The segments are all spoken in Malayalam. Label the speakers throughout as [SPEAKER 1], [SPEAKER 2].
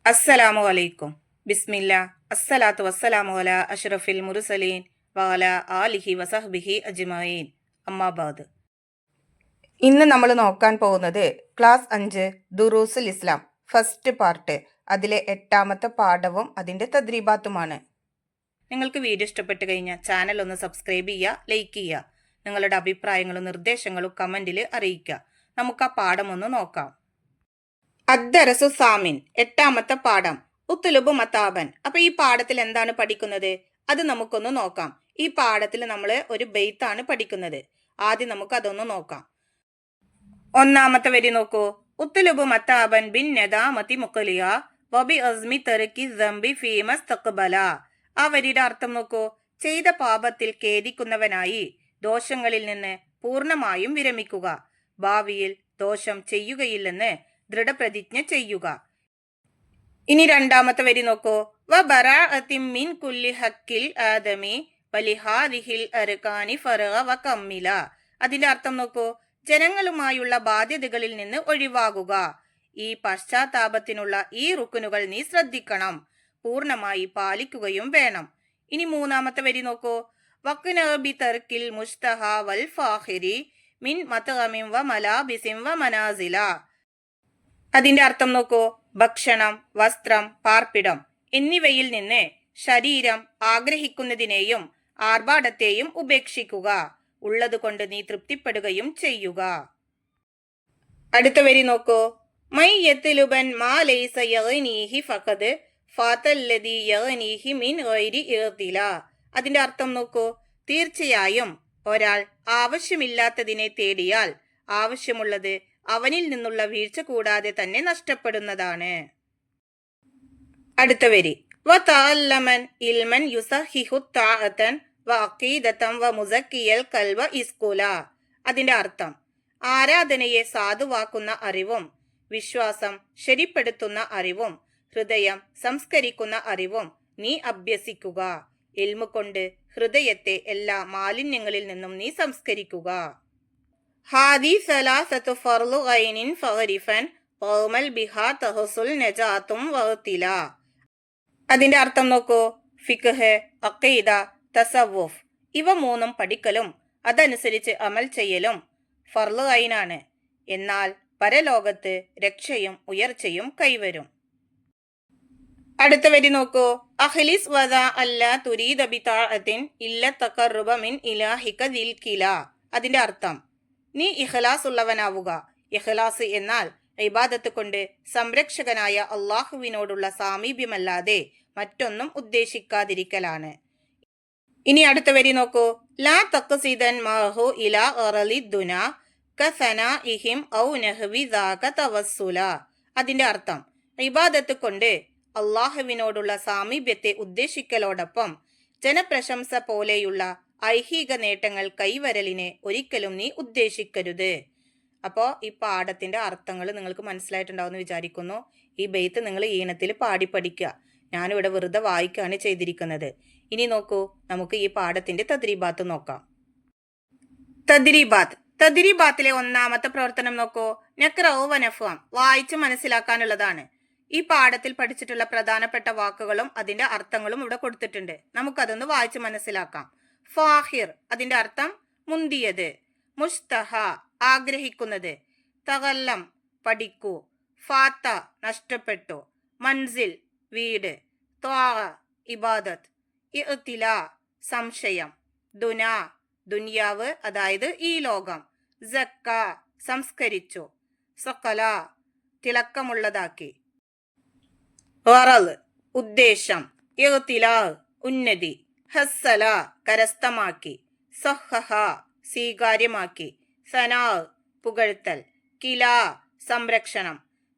[SPEAKER 1] അസ്സലാമു അലൈക്കും. ബിസ്മില്ല. അസ്സലാത്തു വസ്സലാമു അലാ അഷ്റഫിൽ മുർസലീൻ വഅലാ ആലിഹി വസഹ്ബിഹി അജ്മഈൻ. അമ്മാബാദ്. ഇന്ന് നമ്മൾ നോക്കാൻ പോകുന്നത് ക്ലാസ് 5 ദുറൂസുൽ ഇസ്ലാം ഫസ്റ്റ് പാർട്ട്, അതിലെ 8ാമത്തെ പാഠവും അതിൻ്റെ തദ്രീബാത്തുമാണ്. നിങ്ങൾക്ക് വീഡിയോ ഇഷ്ടപ്പെട്ട് കഴിഞ്ഞാൽ ചാനൽ ഒന്ന് സബ്സ്ക്രൈബ് ചെയ്യുക, ലൈക്ക് ചെയ്യുക. നിങ്ങളുടെ അഭിപ്രായങ്ങളും നിർദ്ദേശങ്ങളും കമൻറ്റിൽ അറിയിക്കുക. നമുക്ക് ആ പാഠം ഒന്ന് നോക്കാം. അദ്ദറസു സാമിൻ, 8ാമത്തെ പാഠം. ഉത്തുലുബു മതാബൻ. അപ്പൊ ഈ പാഠത്തിൽ എന്താണ് പഠിക്കുന്നത്? അത് നമുക്കൊന്ന് നോക്കാം. ഈ പാഠത്തിൽ നമ്മൾ ഒരു ബെയ്ത്താണ് പഠിക്കുന്നത്. ആദ്യം നമുക്ക് അതൊന്ന് നോക്കാം. 1ാമത്തെ വരി നോക്കൂ. ഉത്തുലുബു മതാബൻ ബിൻ നദാമതി മുഖലിയ വബി അസ്മി തർക്കി സംബി ഫീമസ് തഖ്ബല. ആ വരിയുടെ അർത്ഥം നോക്കൂ. ചെയ്ത പാപത്തിൽ ഖേദിക്കുന്നവനായി ദോഷങ്ങളിൽ നിന്ന് പൂർണ്ണമായും വിരമിക്കുക, ഭാവിയിൽ ദോഷം ചെയ്യുകയില്ലെന്ന് ദൃഢപ്രതിജ്ഞ ചെയ്യുക. ഇനി 2ാമത്തെ വരി നോക്കൂ. വ ബറാഅത്തിൻ മിൻ കുല്ലി ഹക്കിൽ ആദമി വലിഹാദിഹിൽ അർകാനി ഫറഗ വ കമ്മില. അതിന്റെ അർത്ഥം നോക്കൂ. ജനങ്ങളുമായുള്ള ബാധ്യതകളിൽ നിന്ന് ഒഴിവാകുക. ഈ പശ്ചാത്താപത്തിനുള്ള ഈ റുക്കുനുകൾ നീ ശ്രദ്ധിക്കണം, പൂർണ്ണമായി പാലിക്കുകയും വേണം. ഇനി 3ാമത്തെ വരി നോക്കൂ. വഖ്നബി തർക്കിൽ മുസ്തഹ വൽ ഫാഖിരി മിൻ മത്ഗമിൻ വ മലാബിസിൻ വ മനാസില. അതിന്റെ അർത്ഥം നോക്കൂ. ഭക്ഷണം, വസ്ത്രം, പാർപ്പിടം എന്നിവയിൽ നിന്ന് ശരീരം ആഗ്രഹിക്കുന്നതിനെയും ആർഭാടത്തെയും ഉപേക്ഷിക്കുക. ഉള്ളതുകൊണ്ട് നീ തൃപ്തിപ്പെടുകയും ചെയ്യുക. അടുത്ത വരി നോക്കൂ. മൈ യത്ലുബൻ മാ ലൈസ യഗ്നീഹി ഫഖദ് ഫാതല്ലദി യഗ്നീഹി മിൻ ഗൈരി ഇഗ്തില. അതിന്റെ അർത്ഥം നോക്കൂ. തീർച്ചയായും ഒരാൾ ആവശ്യമില്ലാത്തതിനെ തേടിയാൽ ആവശ്യമുള്ളത് അവനിൽ നിന്നുള്ള വീഴ്ച കൂടാതെ തന്നെ നഷ്ടപ്പെടുന്നതാണ്. അടുത്ത വരി. വതഅല്ലമൻ ഇൽമൻ യുസഹിഹു തഅതൻ വഅഖീദതൻ വമുസക്കിയൽ ഖൽബ ഇസ്കുല. അതിന്റെ അർത്ഥം ആരാധനയെ സാധുവാക്കുന്ന അറിവും വിശ്വാസം ശരിപ്പെടുത്തുന്ന അറിവും ഹൃദയം സംസ്കരിക്കുന്ന അറിവും നീ അഭ്യസിക്കുക. ഇൽമു കൊണ്ട് ഹൃദയത്തെ എല്ലാ മാലിന്യങ്ങളിൽ നിന്നും നീ സംസ്കരിക്കുക. ഹാദി സലാസത്തു ഫർളു ഗൈനിൻ ഫഗരിഫൻ ഖൗമൽ ബിഹാ തഹസുൽ നജാത്തും വഗ്തില. അതിന്റെ അർത്ഥം നോക്കൂ. ഫിഖ്, അഖീദ, തസവ്വുഫ് ഇവ 3 പഠിക്കലും അതനുസരിച്ച് അമൽ ചെയ്യലും ഫർളു ഗൈനാണ്. എന്നാൽ പരലോകത്ത് രക്ഷയും ഉയർച്ചയും കൈവരും. അടുത്ത വരി നോക്കൂ. അഖ്ലിസ് വദ അല്ലാ തുരീദ ബിതാഅത്തിൻ ഇല്ല തഖർറുബ മിൻ ഇലാഹിക ദിൽ കില. അതിന്റെ അർത്ഥം നീ ഇഖ്ലാസ് ഉള്ളവനാവുക. ഇഖ്ലാസ് എന്നാൽ ഇബാദത്ത് കൊണ്ട് സംരക്ഷകനായ അള്ളാഹുവിനോടുള്ള സാമീപ്യമല്ലാതെ മറ്റൊന്നും ഉദ്ദേശിക്കാതിരിക്കലാണ്. ഇനി അടുത്ത വരി നോക്കൂ. ലാ തഖ്സിദൻ മാഹു ഇലാ അറലി ദുന കസനാഇഹിം ഔ നഹ്വി ദാക തവസ്സുല. അതിന്റെ അർത്ഥം ഇബാദത്ത് കൊണ്ട് അള്ളാഹുവിനോടുള്ള സാമീപ്യത്തെ ഉദ്ദേശിക്കലോടൊപ്പം ജനപ്രശംസ പോലെയുള്ള ഐഹിക നേട്ടങ്ങൾ കൈവരലിനെ ഒരിക്കലും നീ ഉദ്ദേശിക്കരുത്. അപ്പോൾ ഈ പാഠത്തിന്റെ അർത്ഥങ്ങൾ നിങ്ങൾക്ക് മനസ്സിലായിട്ടുണ്ടാവുമെന്ന് വിചാരിക്കുന്നു. ഈ ബെയ്ത്ത് നിങ്ങൾ ഈണത്തിൽ പാടി പഠിക്കുക. ഞാനിവിടെ വെറുതെ വായിക്കുകയാണ് ചെയ്തിരിക്കുന്നത്. ഇനി നോക്കൂ, നമുക്ക് ഈ പാഠത്തിന്റെ തദ്രീബാത്ത് നോക്കാം. തദ്രീബാത്തിലെ 1ാമത്തെ പ്രവർത്തനം നോക്കൂ. നഖ്റഉ വ നഫ്ഹം, വായിച്ച് മനസ്സിലാക്കാനുള്ളതാണ്. ഈ പാഠത്തിൽ പഠിച്ചിട്ടുള്ള പ്രധാനപ്പെട്ട വാക്കുകളും അതിന്റെ അർത്ഥങ്ങളും ഇവിടെ കൊടുത്തിട്ടുണ്ട്. നമുക്കതൊന്ന് വായിച്ച് മനസ്സിലാക്കാം. ഫാഹിർ, അതിന്റെ അർത്ഥം മുന്തിയത്. മുസ്തഹ, ആഗ്രഹിക്കുന്നത്. തഗല്ലം, പഠിക്കൂ. ഫാത്ത, നഷ്ടപ്പെട്ടു. മൻസിൽ, വീട്. ത്വാഅ, ഇബാദത്ത്. ഇഅ്തില, സംശയം. ദുന, ദുനിയാവ്, അതായത് ഈ ലോകം. സക്ക, സംസ്കരിച്ചു. സഖല, തിളക്കമുള്ളതാക്കി. ഗറള്, ഉദ്ദേശം. ഇഗ്തിലാ, ഉന്നതി. ഹസ്സല, കരസ്ഥമാക്കി. സഹഹ, സ്വീകാര്യമാക്കി. സനാ, പുകഴ്ത്തൽ. കില, സംരക്ഷണം.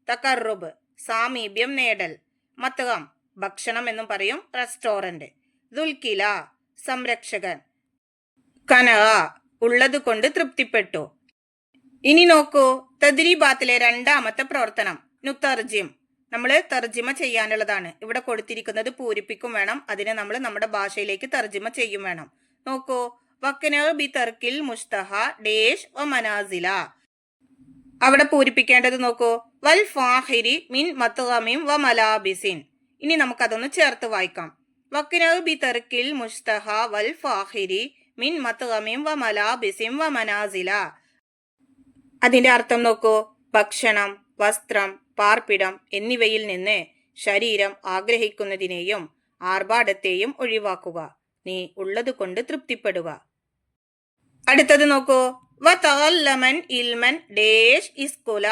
[SPEAKER 1] തഖർറുബ്, സാമീപ്യം നേടൽ. മത്ഗം, ഭക്ഷണം എന്നും പറയും, റെസ്റ്റോറന്റ്. ദുൽകില, സംരക്ഷകൻ. കനഅ, ഉള്ളതുകൊണ്ട് തൃപ്തിപ്പെട്ടു. ഇനി നോക്കൂ, തദ്രീബാത്തിലെ 2ാമത്തെ പ്രവർത്തനം. നുതർജിം, നമ്മൾ തർജിമ ചെയ്യാനുള്ളതാണ്. ഇവിടെ കൊടുത്തിരിക്കുന്നത് പൂരിപ്പിക്കും വേണം. അതിനെ നമ്മൾ നമ്മുടെ ഭാഷയിലേക്ക് തർജിമ ചെയ്യും വേണം. നോക്കൂ. വഖ്ന ബി തർക്കിൽ മുസ്തഹ ഡേഷ് വ മനാസില. അവിടെ പൂരിപ്പിക്കേണ്ടത് നോക്കൂ, വൽ ഫാഹിരി മിൻ മത്ഗമിൻ വ മലാബിസിൻ. ഇനി നമുക്കതൊന്ന് ചേർത്ത് വായിക്കാം. വക്നഉ ബി തർക്കിൽ മുസ്തഹ വൽ ഫാഹിരി മിൻ മത്ഗമിൻ വ മലാബിസിൻ വ മനാസില. അതിന്റെ അർത്ഥം നോക്കൂ, ഭക്ഷണം, വസ്ത്രം, പാർപ്പിടം എന്നിവയിൽ നിന്ന് ശരീരം ആഗ്രഹിക്കുന്നതിനെയും ആർഭാടത്തെയും ഒഴിവാക്കുക. നീ ഉള്ളത് കൊണ്ട് തൃപ്തിപ്പെടുക. അടുത്തത് നോക്കൂ, വതഅല്ലമൻ ഇൽമൻ ഡേഷ് ഇസ്കുല.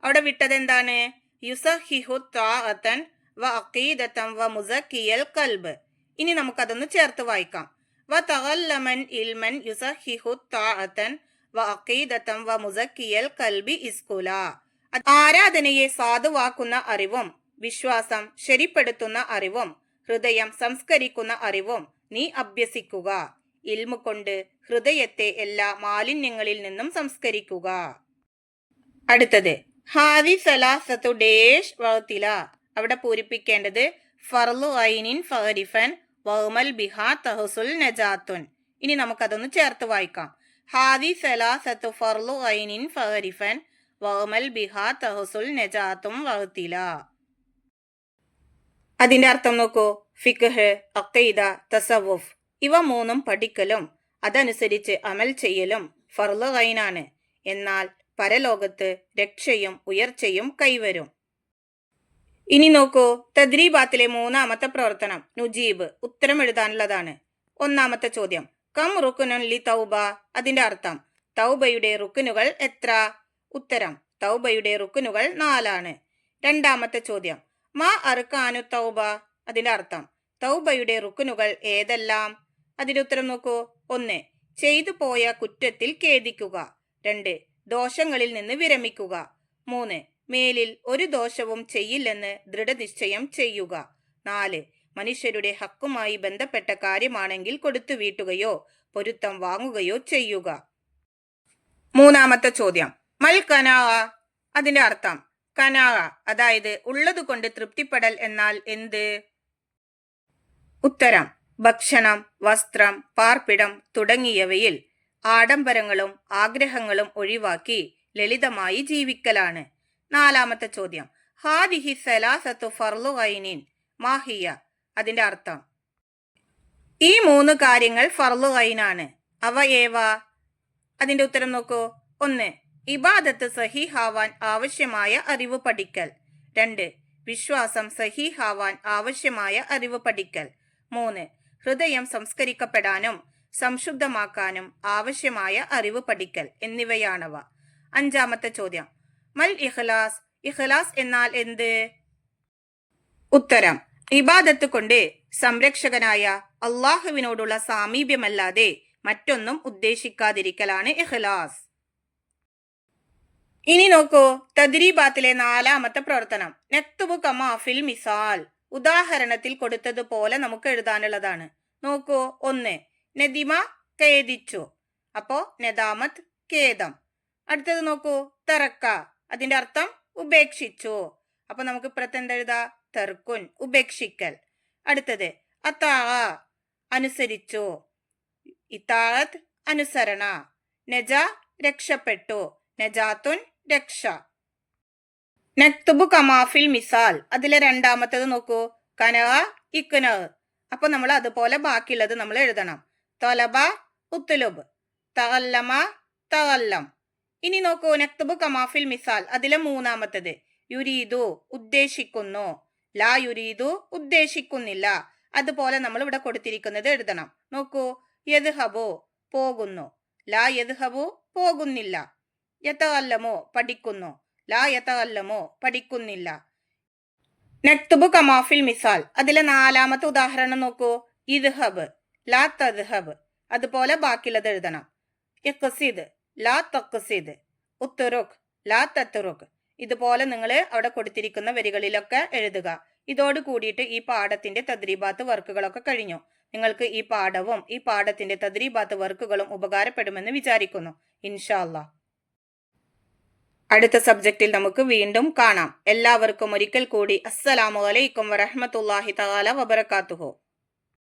[SPEAKER 1] അവിടെ വിട്ടത് എന്താണ്? യുസഹിഹു ത്വാഅതൻ വ അഖീദതൻ വ മുസക്കിയൽ ഖൽബ്. ഇനി നമുക്കതൊന്ന് ചേർത്ത് വായിക്കാം. വതഅല്ലമൻ ഇൽമൻ യുസഹിഹു ത്വാഅതൻ വ അഖീദതൻ വ മുസക്കിയൽ ഖൽബി ഇസ്കുല. ആരാധനയെ സാധുവാക്കുന്ന അറിവും വിശ്വാസം ശരിപ്പെടുത്തുന്ന അറിവും ഹൃദയം സംസ്കരിക്കുന്ന അറിവും നീ അഭ്യസിക്കുക. ഇൽമു കൊണ്ട് ഹൃദയത്തെ എല്ലാ മാലിന്യങ്ങളിൽ നിന്നും സംസ്കരിക്കുക. അടുത്തത് ഹാദി സലാസത്തു ഡേഷ് വഅ്തില. അവിടെ പൂരിപ്പിക്കേണ്ടത് ഫർളു ഐനിൻ ഫഅരിഫൻ വഅമൽ ബിഹാ തഹസുൽ നജാത്തുൻ. ഇനി നമുക്കതൊന്ന് ചേർത്ത് വായിക്കാം. ഹാദി സലാസത്തു ഫർളു ഐനിൻ ഫഅരിഫൻ വഅമൽ ബിഹാ തഹസുൽ നജാത്തും വഅ്തില. അതിന്റെ അർത്ഥം നോക്കൂ, ഫിഖ്ഹ്, അഖീദ, തസവുഫ് ഇവ മൂന്നും പഠിക്കലും അതനുസരിച്ച് അമൽ ചെയ്യലും ഫർള് ഐനാണ്. എന്നാൽ പരലോകത്ത് രക്ഷയും ഉയർച്ചയും കൈവരും. ഇനി നോക്കൂ, തദ്രീബാത്തിലെ മൂന്നാമത്തെ പ്രവർത്തനം നുജീബ്, ഉത്തരം എഴുതാനുള്ളതാണ്. ഒന്നാമത്തെ ചോദ്യം, കം റുക്നുൻ ലി തൗബ. അതിന്റെ അർത്ഥം തൗബയുടെ റുക്നുകൾ എത്ര? ഉത്തരം, തൗബയുടെ റുക്നുകൾ 4 രണ്ടാമത്തെ ചോദ്യം, മാ അർക്കാനു തൗബ. അതിന്റെ അർത്ഥം തൗബയുടെ റുക്നുകൾ ഏതെല്ലാം? അതിന്റെ ഉത്തരം നോക്കൂ. 1 ചെയ്തു പോയ കുറ്റത്തിൽ ഖേദിക്കുക. 2 ദോഷങ്ങളിൽ നിന്ന് വിരമിക്കുക. 3 മേലിൽ ഒരു ദോഷവും ചെയ്യില്ലെന്ന് ദൃഢനിശ്ചയം ചെയ്യുക. 4 മനുഷ്യരുടെ ഹക്കുമായി ബന്ധപ്പെട്ട കാര്യമാണെങ്കിൽ കൊടുത്തു വീട്ടുകയോ പൊരുത്തം വാങ്ങുകയോ ചെയ്യുക. മൂന്നാമത്തെ ചോദ്യം, മൽ കനാഅ. അതിന്റെ അർത്ഥം കനാഅ അതായത് ഉള്ളത് കൊണ്ട് തൃപ്തിപ്പെടൽ എന്നാൽ എന്ത്? ഉത്തരം, ഭക്ഷണം, വസ്ത്രം, പാർപ്പിടം തുടങ്ങിയവയിൽ ആഡംബരങ്ങളും ആഗ്രഹങ്ങളും ഒഴിവാക്കി ലളിതമായി ജീവിക്കലാണ്. നാലാമത്തെ ചോദ്യം, ഹാദിഹി സലാസത്തു ഫർളു ഐനിൻ മാഹിയ. അതിന്റെ അർത്ഥം ഈ 3 കാര്യങ്ങൾ ഫർളു ഐനാണ്. അവ ഏവ? അതിന്റെ ഉത്തരം നോക്കൂ. 1 ഇബാദത്ത് സഹീഹാവാൻ ആവശ്യമായ അറിവ് പഠിക്കൽ. 2 വിശ്വാസം സഹീഹാവാൻ ആവശ്യമായ അറിവ് പഠിക്കൽ. 3 ഹൃദയം സംസ്കരിക്കപ്പെടാനും സംശുദ്ധമാക്കാനും ആവശ്യമായ അറിവ് പഠിക്കൽ എന്നിവയാണവ. അഞ്ചാമത്തെ ചോദ്യം, മൽ ഇഖ്ലാസ്. ഇഖ്ലാസ് എന്നാൽ എന്ത്? ഉത്തരം, ഇബാദത്ത് കൊണ്ട് സംരക്ഷകനായ അള്ളാഹുവിനോടുള്ള സാമീപ്യമല്ലാതെ മറ്റൊന്നും ഉദ്ദേശിക്കാതിരിക്കലാണ് ഇഖ്ലാസ്. ഇനി നോക്കൂ, തദ്രീബാത്തിലെ 4ാമത്തെ പ്രവർത്തനം നക്തുബു കമാ ഫിൽ മിസാൽ. ഉദാഹരണത്തിൽ കൊടുത്തതുപോലെ നമുക്ക് എഴുതാനുള്ളതാണ്. നോക്കൂ, 1 നദിമ ഖേദിച്ചു. അപ്പോ നദാമത്ത് ഖേദം. അടുത്തത് നോക്കൂ, തറക്ക. അതിന്റെ അർത്ഥം ഉപേക്ഷിച്ചു. അപ്പൊ നമുക്ക് പ്രത്യെന്തെഴുതാ? തർക്കുൻ ഉപേക്ഷിക്കൽ. അടുത്തത് അതാ അനുസരിച്ചു. ഇതാഅത്ത് അനുസരണ. നജ രക്ഷപ്പെട്ടു. നജാത്തുൻ രക്ഷ. നക്തുബു കമാഫിൽ മിസാൽ. അതിലെ 2ാമത്തേത് നോക്കൂ, കനഅ ഇക്ന. അപ്പൊ നമ്മൾ അതുപോലെ ബാക്കിയുള്ളത് നമ്മൾ എഴുതണം. തൊലബ ഉത്തുലുബ്, തഅല്ലമ തഅല്ലം. ഇനി നോക്കൂ, നക്തുബു കമാഫിൽ മിസാൽ. അതിലെ 3ാമത്തേത് യുരീദു ഉദ്ദേശിക്കുന്നു. ലാ യുരീദു ഉദ്ദേശിക്കുന്നില്ല. അതുപോലെ നമ്മൾ ഇവിടെ കൊടുത്തിരിക്കുന്നത് എഴുതണം. നോക്കൂ, യദ്ഹബു പോകുന്നു. ലാ യദ്ഹബു പോകുന്നില്ല. യതഅല്ലമു പഠിക്കുന്നു. ലാ യതഅല്ലമു പഠിക്കുന്നില്ല. നക്തുബു കമാഫിൽ മിസാൽ. അതിലെ 4ാമത്തെ ഉദാഹരണം നോക്കൂ, ഇദ്ഹബ് ലാ തദ്ഹബ്. അതുപോലെ ബാക്കിയുള്ളത് എഴുതണം. ഇഖ്സിദ് ലാ തഖ്സിദ്. ഉത്റുക് ലാ തത്റുക്. ഇതുപോലെ നിങ്ങൾ അവിടെ കൊടുത്തിരിക്കുന്ന വരികളിലൊക്കെ എഴുതുക. ഇതോട് കൂടിയിട്ട് ഈ പാഠത്തിന്റെ തദ്രീബാത്ത് വർക്കുകളൊക്കെ കഴിഞ്ഞു. നിങ്ങൾക്ക് ഈ പാഠവും ഈ പാഠത്തിന്റെ തദ്രീബാത്ത് വർക്കുകളും ഉപകാരപ്പെടുമെന്ന് വിചാരിക്കുന്നു. ഇൻഷാ അല്ലാഹ് അടുത്ത സബ്ജക്റ്റിൽ നമുക്ക് വീണ്ടും കാണാം. എല്ലാവർക്കും ഒരിക്കൽ കൂടി അസ്സലാമു അലൈക്കും വറഹ്മത്തുള്ളാഹി തആല വബറകാതുഹു.